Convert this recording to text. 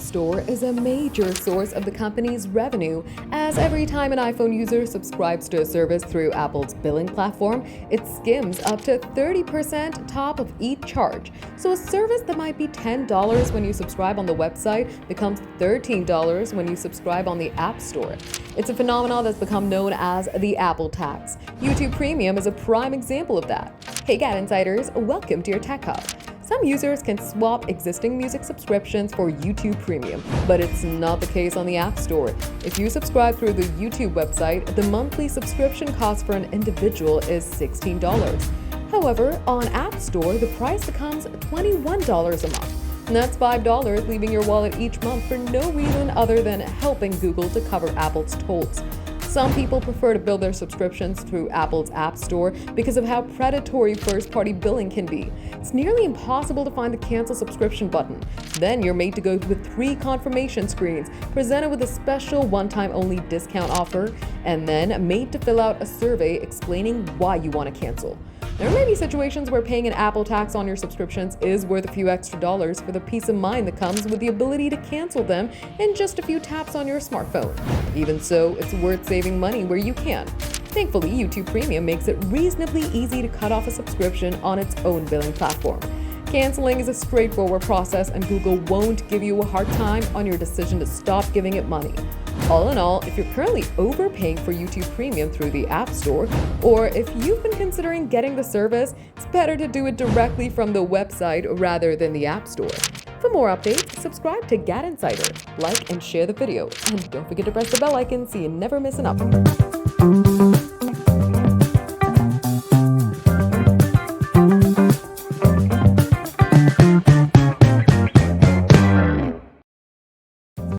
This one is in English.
Store is a major source of the company's revenue, as every time an iPhone user subscribes to a service through Apple's billing platform, it skims up to 30% top of each charge. So a service that might be $10 when you subscribe on the website becomes $13 when you subscribe on the App Store. It's a phenomenon that's become known as the Apple tax. YouTube Premium is a prime example of that. Hey GadInsiders, welcome to your Tech Hub. Some users can swap existing music subscriptions for YouTube Premium, but it's not the case on the App Store. If you subscribe through the YouTube website, the monthly subscription cost for an individual is $16. However, on App Store, the price becomes $21 a month. And that's $5 leaving your wallet each month for no reason other than helping Google to cover Apple's tolls. Some people prefer to build their subscriptions through Apple's App Store because of how predatory first-party billing can be. It's nearly impossible to find the cancel subscription button. Then you're made to go with 3 confirmation screens, presented with a special one-time only discount offer, and then made to fill out a survey explaining why you want to cancel. There may be situations where paying an Apple tax on your subscriptions is worth a few extra dollars for the peace of mind that comes with the ability to cancel them in just a few taps on your smartphone. Even so, it's worth saving money where you can. Thankfully, YouTube Premium makes it reasonably easy to cut off a subscription on its own billing platform. Canceling is a straightforward process, and Google won't give you a hard time on your decision to stop giving it money. All in all, if you're currently overpaying for YouTube Premium through the App Store, or if you've been considering getting the service, it's better to do it directly from the website rather than the App Store. For more updates, subscribe to GadInsider, like and share the video, and don't forget to press the bell icon so you never miss an update.